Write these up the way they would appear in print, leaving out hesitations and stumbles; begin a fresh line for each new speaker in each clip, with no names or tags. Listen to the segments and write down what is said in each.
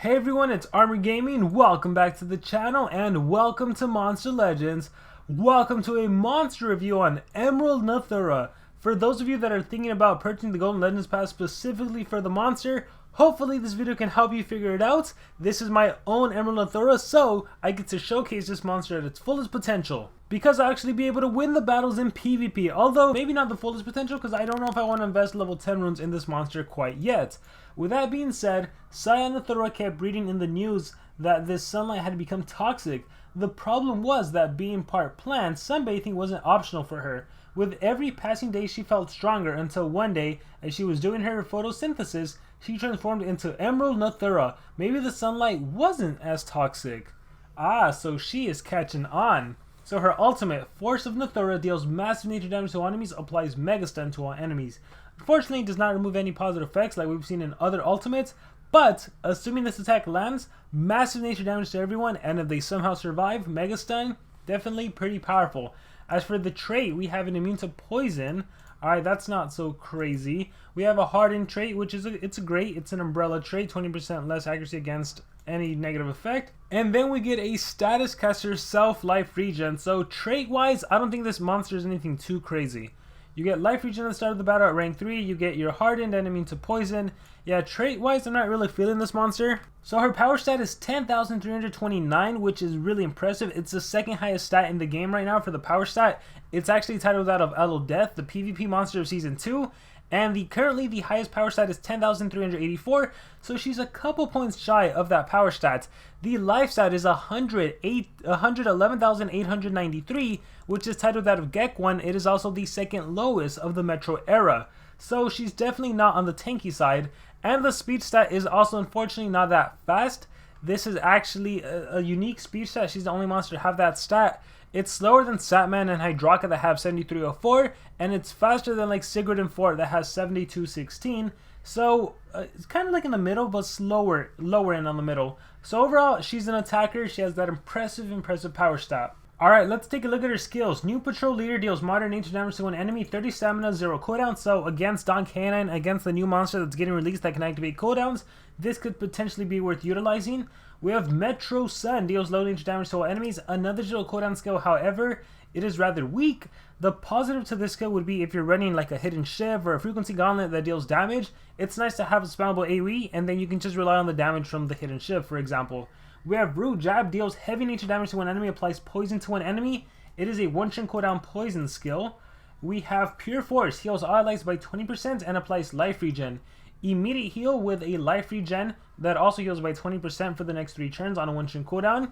Hey everyone, it's Armor Gaming. Welcome back to the channel and welcome to Monster Legends. Welcome to a monster review on Emerald Nathura. For those of you that are thinking about purchasing the Golden Legends Pass specifically for the monster, hopefully this video can help you figure it out. This is my own Emerald Nathura, so I get to showcase this monster at its fullest potential. Because I'll actually be able to win the battles in PvP, although maybe not the fullest potential because I don't know if I want to invest level 10 runes in this monster quite yet. With that being said, Nathura kept reading in the news that this sunlight had become toxic. The problem was that being part plant, sunbathing wasn't optional for her. With every passing day she felt stronger until one day, as she was doing her photosynthesis, she transformed into Emerald Nathura. Maybe the sunlight wasn't as toxic. Ah, so she is catching on. So her ultimate, Force of Nathura, deals massive nature damage to all enemies, applies Mega Stun to all enemies. Unfortunately, it does not remove any positive effects like we've seen in other ultimates, but assuming this attack lands, massive nature damage to everyone, and if they somehow survive, Mega Stun, definitely pretty powerful. As for the trait, we have an immune to poison. Alright, that's not so crazy. We have a hardened trait, which is it's an umbrella trait, 20% less accuracy against any negative effect. And then we get a status caster self-life regen. So trait wise, I don't think this monster is anything too crazy. You get life regen at the start of the battle at rank 3, you get your hardened and immune to poison. Yeah, trait wise, I'm not really feeling this monster. So her power stat is 10,329, which is really impressive. It's the second highest stat in the game right now for the power stat. It's actually titled out of Idle Death, the PvP monster of Season 2. And currently the highest power stat is 10,384, so she's a couple points shy of that power stat. The life stat is 111,893, which is titled out of Gek 1. It is also the second lowest of the Metro era. So she's definitely not on the tanky side. And the speed stat is also unfortunately not that fast. This is actually a unique speed stat. She's the only monster to have that stat. It's slower than Satman and Hydraka that have 7304, and it's faster than like Sigurd and Fort that has 7216. So it's kind of like in the middle, but lower end on the middle. So overall, she's an attacker. She has that impressive power stat. Alright, let's take a look at her skills. New Patrol Leader deals moderate nature damage to an enemy, 30 stamina, 0 cooldown. So against Don Canine, against the new monster that's getting released that can activate cooldowns, this could potentially be worth utilizing. We have Metro Sun, deals low nature damage to all enemies, another 0 cooldown skill. However, it is rather weak. The positive to this skill would be if you're running like a Hidden Shiv or a Frequency Gauntlet that deals damage, it's nice to have a spammable AoE, and then you can just rely on the damage from the Hidden Shiv, for example. We have Root Jab, deals heavy nature damage to one enemy, applies poison to one enemy. It is a one-turn cooldown poison skill. We have Pure Force, heals all allies by 20% and applies life regen. Immediate heal with a life regen that also heals by 20% for the next 3 turns on a one-turn cooldown.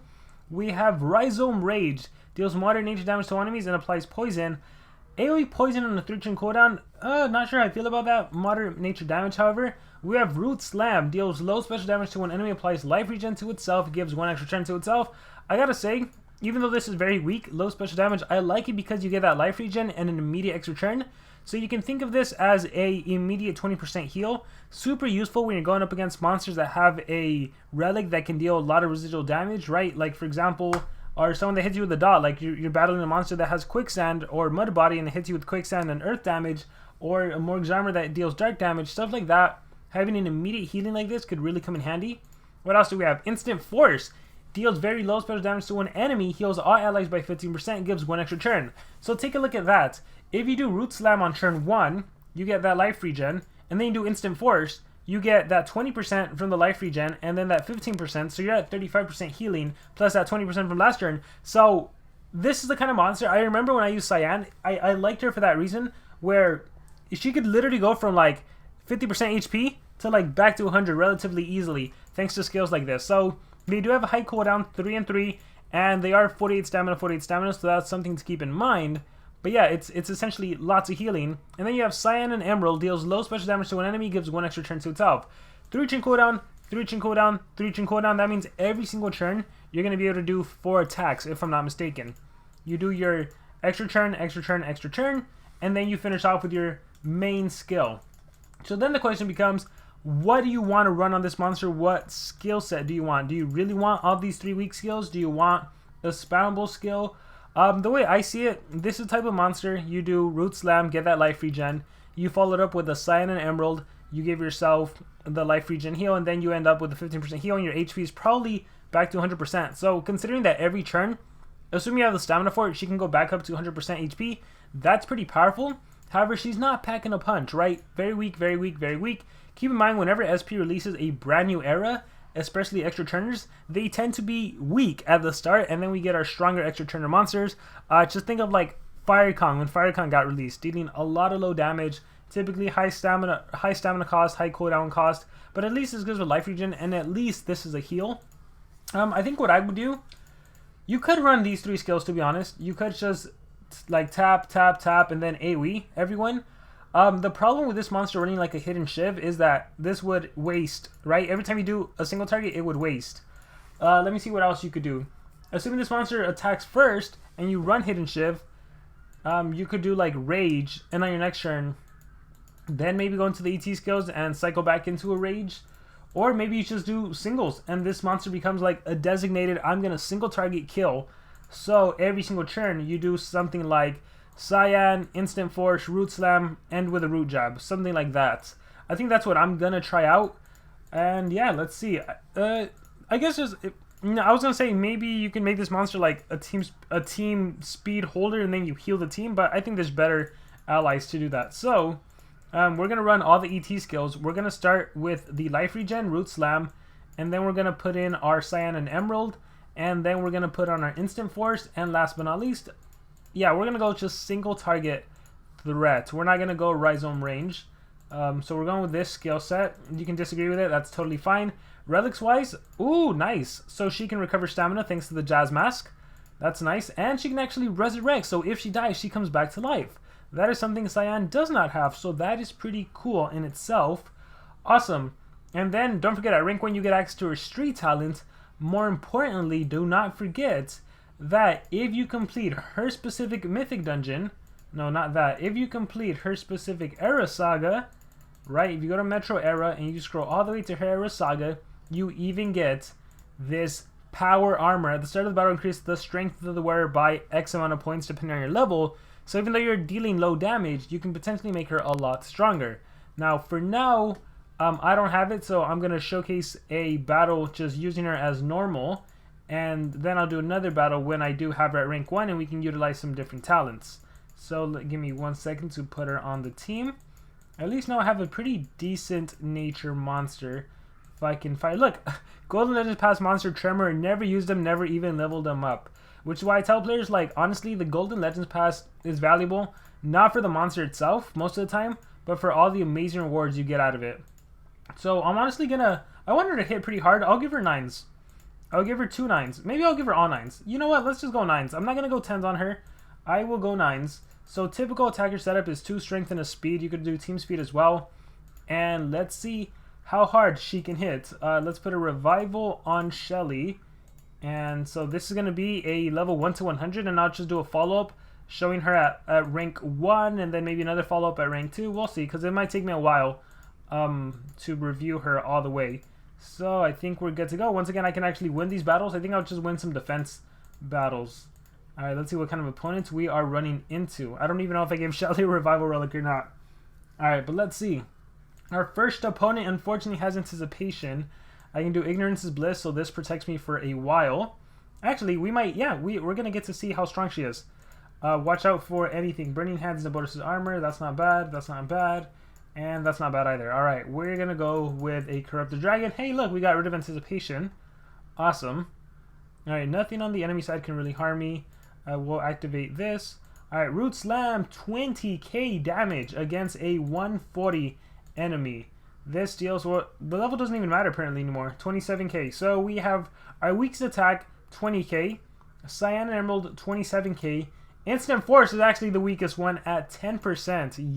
We have Rhizome Rage, deals moderate nature damage to enemies and applies poison. AoE poison on a 3-turn cooldown, not sure how I feel about that. Moderate nature damage, however. We have Root Slam, deals low special damage to one enemy, applies life regen to itself, gives 1 extra turn to itself. I gotta say, even though this is very weak, low special damage, I like it because you get that life regen and an immediate extra turn. So you can think of this as a immediate 20% heal. Super useful when you're going up against monsters that have a relic that can deal a lot of residual damage, right? Like for example, or someone that hits you with a dot, like you're battling a monster that has quicksand or mud body and it hits you with quicksand and earth damage, or a Morg's armor that deals dark damage, stuff like that. Having an immediate healing like this could really come in handy. What else do we have? Instant Force. Deals very low special damage to one enemy, heals all allies by 15%, gives 1 extra turn. So take a look at that. If you do Root Slam on turn 1, you get that life regen, and then you do Instant Force, you get that 20% from the life regen, and then that 15%, so you're at 35% healing, plus that 20% from last turn. So this is the kind of monster, I remember when I used Cyan, I liked her for that reason, where she could literally go from like 50% HP to like back to 100 relatively easily, thanks to skills like this. So they do have a high cooldown, 3 and 3, and they are 48 stamina, so that's something to keep in mind. But yeah, it's essentially lots of healing. And then you have Cyan and Emerald, deals low special damage to an enemy, gives 1 extra turn to itself. 3-turn cooldown, 3-turn cooldown, 3-turn cooldown. That means every single turn, you're going to be able to do 4 attacks, if I'm not mistaken. You do your extra turn, extra turn, extra turn, and then you finish off with your main skill. So then the question becomes, what do you want to run on this monster? What skill set do you want? Do you really want all these 3 weak skills? Do you want a spammable skill? The way I see it, this is the type of monster you do Root Slam, get that life regen. You follow it up with a Cyan and Emerald, you give yourself the life regen heal, and then you end up with a 15% heal, and your HP is probably back to 100%. So considering that every turn, assuming you have the stamina for it, she can go back up to 100% HP. That's pretty powerful. However, she's not packing a punch, right? Very weak, very weak, very weak. Keep in mind, whenever SP releases a brand new era, especially extra turners, they tend to be weak at the start, and then we get our stronger extra turner monsters. Just think of like Firecon, when Firecon got released, dealing a lot of low damage, typically high stamina cost, high cooldown cost, but at least this gives a life regen, and at least this is a heal. I think what I would do, you could run these 3 skills, to be honest. You could just like tap, tap, tap, and then AoE everyone. The problem with this monster running like a hidden shiv is that this would waste, right? Every time you do a single target, it would waste. Let me see what else you could do. Assuming this monster attacks first and you run hidden shiv, you could do like rage, and on your next turn, then maybe go into the ET skills and cycle back into a rage. Or maybe you just do singles and this monster becomes like a designated, I'm gonna single target kill. So every single turn you do something like Cyan, Instant Force, Root Slam, end with a Root Jab, something like that. I think that's what I'm gonna try out. And yeah, let's see. I guess just, I was gonna say maybe you can make this monster like a team speed holder, and then you heal the team. But I think there's better allies to do that. So we're gonna run all the ET skills. We're gonna start with the life regen, Root Slam, and then we're gonna put in our Cyan and Emerald, and then we're gonna put on our Instant Force, and last but not least, yeah, we're gonna go just single target threat. We're not gonna go Rhizome range. So we're going with this skill set. You can disagree with it, that's totally fine. Relics wise, ooh, nice. So she can recover stamina thanks to the Jazz Mask. That's nice. And she can actually resurrect, so if she dies, she comes back to life. That is something Cyan does not have, so that is pretty cool in itself. Awesome. And then don't forget, at rank 1 you get access to her street talent. More importantly, do not forget that if you complete her specific mythic dungeon, no, not that, if you complete her specific era saga, right, if you go to Metro Era and you scroll all the way to her era saga, you even get this power armor. At the start of the battle, increase the strength of the wearer by X amount of points depending on your level. So even though you're dealing low damage, you can potentially make her a lot stronger. Now, for now, I don't have it, so I'm going to showcase a battle just using her as normal. And then I'll do another battle when I do have her at rank 1 and we can utilize some different talents. So give me 1 second to put her on the team. At least now I have a pretty decent nature monster. If I can find, look, Golden Legends Pass monster Tremor, never used them, never even leveled them up. Which is why I tell players, like, honestly, the Golden Legends Pass is valuable, not for the monster itself most of the time, but for all the amazing rewards you get out of it. So I'm honestly gonna, I want her to hit pretty hard. I'll give her 9s. I'll give her 2 9s. Maybe I'll give her all 9s. You know what? Let's just go 9s. I'm not gonna go 10s on her. I will go 9s. So typical attacker setup is 2 strength and a speed. You could do team speed as well. And let's see how hard she can hit. Let's put a revival on Shelly. And so this is going to be a level 1 to 100. And I'll just do a follow-up showing her at rank 1. And then maybe another follow-up at rank 2. We'll see, because it might take me a while to review her all the way. So I think we're good to go. Once again, I can actually win these battles. I think I'll just win some defense battles. Alright, let's see what kind of opponents we are running into. I don't even know if I gave Shelly a revival relic or not. Alright, but let's see. Our first opponent unfortunately has anticipation. I can do Ignorance is Bliss, so this protects me for a while. Actually, we might, yeah, we're going to get to see how strong she is. Watch out for anything. Burning Hands, Nabotis' armor, that's not bad, that's not bad. And that's not bad either. Alright, we're going to go with a Corrupted Dragon. Hey, look, we got rid of anticipation. Awesome. Alright, nothing on the enemy side can really harm me. We'll activate this. Alright, Root Slam, 20k damage against a 140 enemy. This deals, well, the level doesn't even matter apparently anymore. 27k. So we have our weakest attack, 20k. Cyan and Emerald, 27k. Instant Force is actually the weakest one at 10%.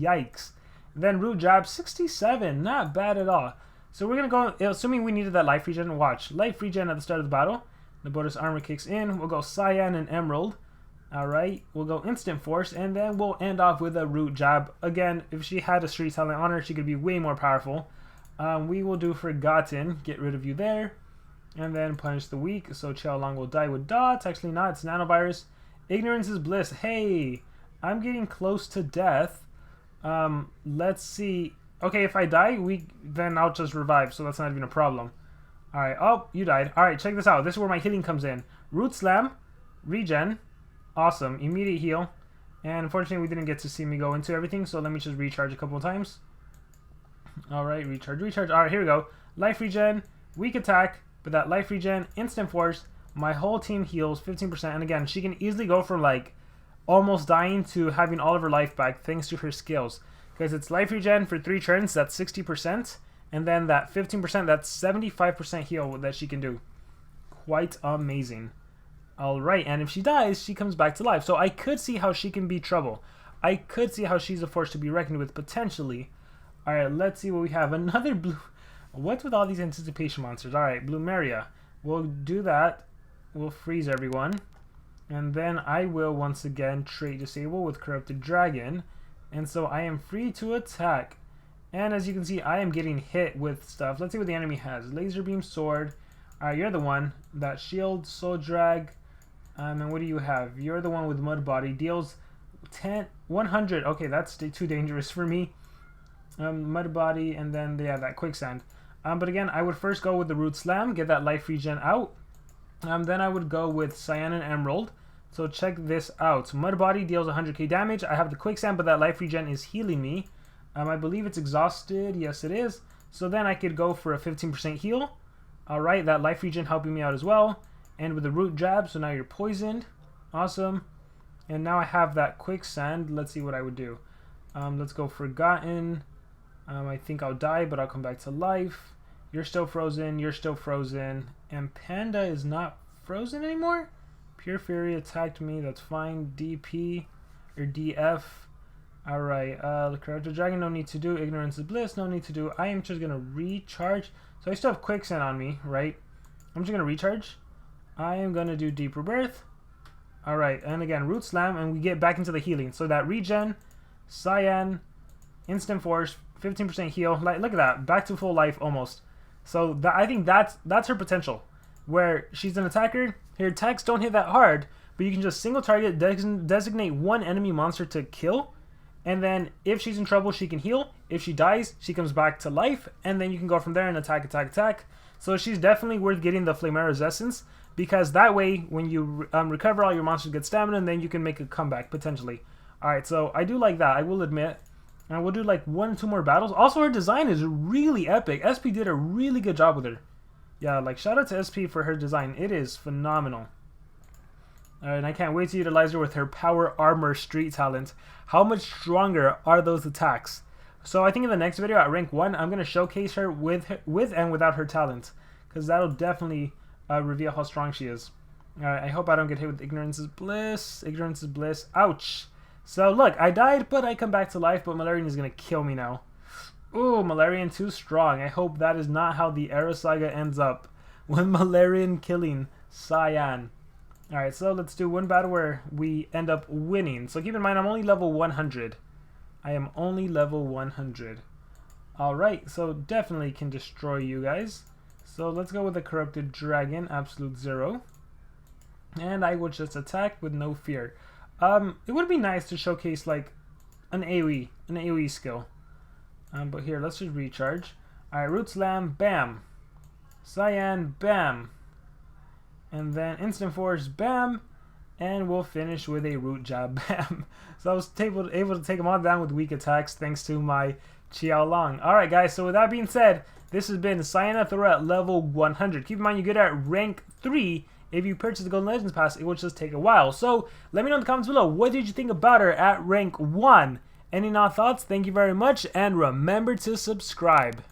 Yikes. Then Root Jab, 67. Not bad at all. So we're going to go, assuming we needed that life regen, watch. Life regen at the start of the battle. Nabotis' armor kicks in. We'll go Cyan and Emerald. Alright, we'll go Instant Force, and then we'll end off with a Root Jab. Again, if she had a Street Talent on her, she could be way more powerful. We will do Forgotten, get rid of you there. And then Punish the Weak, so Qiaolong will die with dots. Actually not, it's Nanovirus. Ignorance is Bliss. Hey, I'm getting close to death. Let's see. Okay, if I die, then I'll just revive, so that's not even a problem. Alright, oh, you died. Alright, check this out. This is where my healing comes in. Root Slam, regen, awesome, immediate heal. And unfortunately, we didn't get to see me go into everything, so let me just recharge a couple of times. Alright, recharge. Alright, here we go. Life regen, weak attack, but that life regen, instant force, my whole team heals 15%. And again, she can easily go from like almost dying to having all of her life back thanks to her skills. Because it's life regen for 3 turns, that's 60%. And then that 15%, that's 75% heal that she can do. Quite amazing. Alright, and if she dies, she comes back to life. So I could see how she can be trouble. I could see how she's a force to be reckoned with, potentially. Alright, let's see what we have. Another blue... What's with all these anticipation monsters? Alright, Bloomeria. We'll do that. We'll freeze everyone. And then I will once again trait disable with Corrupted Dragon. And so I am free to attack. And as you can see, I am getting hit with stuff. Let's see what the enemy has. Laser Beam Sword. Alright, you're the one. That Shield, Soul Drag. And what do you have? You're the one with Mud Body. Deals 100. Okay, that's too dangerous for me. Mud Body, and then they have that Quicksand. But again, I would first go with the Root Slam, get that life regen out. Then I would go with Cyan and Emerald. So check this out. Mud Body deals 100k damage. I have the Quicksand, but that life regen is healing me. I believe it's exhausted. Yes, it is. So then I could go for a 15% heal. Alright, that life regen helping me out as well. And with the Root Jab, so now you're poisoned. Awesome. And now I have that Quicksand. Let's see what I would do. Let's go Forgotten. I think I'll die, but I'll come back to life. You're still frozen. You're still frozen. And Panda is not frozen anymore? Pure Fury attacked me. That's fine. DP or DF. Alright. The Corrupted Dragon, no need to do. Ignorance is Bliss, no need to do. I am just going to recharge. So I still have Quicksand on me, right? I'm just going to recharge. I am going to do Deep Rebirth. Alright. And again, Root Slam. And we get back into the healing. So that regen, Cyan, Instant Force, 15% heal. Like, look at that. Back to full life almost. So I think that's her potential. Where she's an attacker, her attacks don't hit that hard, but you can just single target, designate one enemy monster to kill, and then if she's in trouble, she can heal. If she dies, she comes back to life, and then you can go from there and attack. So she's definitely worth getting the Flameara's Essence, because that way, when you recover, all your monsters get stamina, and then you can make a comeback, potentially. Alright, so I do like that, I will admit. And we'll do like 1 or 2 more battles. Also, her design is really epic. SP did a really good job with her. Yeah, like shout out to SP for her design. It is phenomenal. Alright, and I can't wait to utilize her with her Power Armor Street talent. How much stronger are those attacks? So I think in the next video at rank 1, I'm going to showcase her with and without her talent. Because that'll definitely reveal how strong she is. Alright, I hope I don't get hit with Ignorance is Bliss. Ignorance is Bliss. Ouch. So look, I died, but I come back to life, but Malarian is going to kill me now. Ooh, Malarian too strong. I hope that is not how the Era Saga ends up. With Malarian killing Cyan. Alright, so let's do one battle where we end up winning. So keep in mind, I'm only level 100. I am only level 100. Alright, so definitely can destroy you guys. So let's go with the Corrupted Dragon, Absolute 0. And I will just attack with no fear. It would be nice to showcase like an AoE skill. But here, let's just recharge. Alright, Root Slam, bam. Cyan, bam. And then Instant Force, bam. And we'll finish with a Root Jab, bam. So I was able to take them all down with weak attacks thanks to my Qiaolong. Alright guys, so with that being said, this has been Cyan Nathura at level 100. Keep in mind you get at rank 3. If you purchase the Golden Legends Pass, it will just take a while. So, let me know in the comments below, what did you think about her at rank 1? Any thoughts? Thank you very much, and remember to subscribe.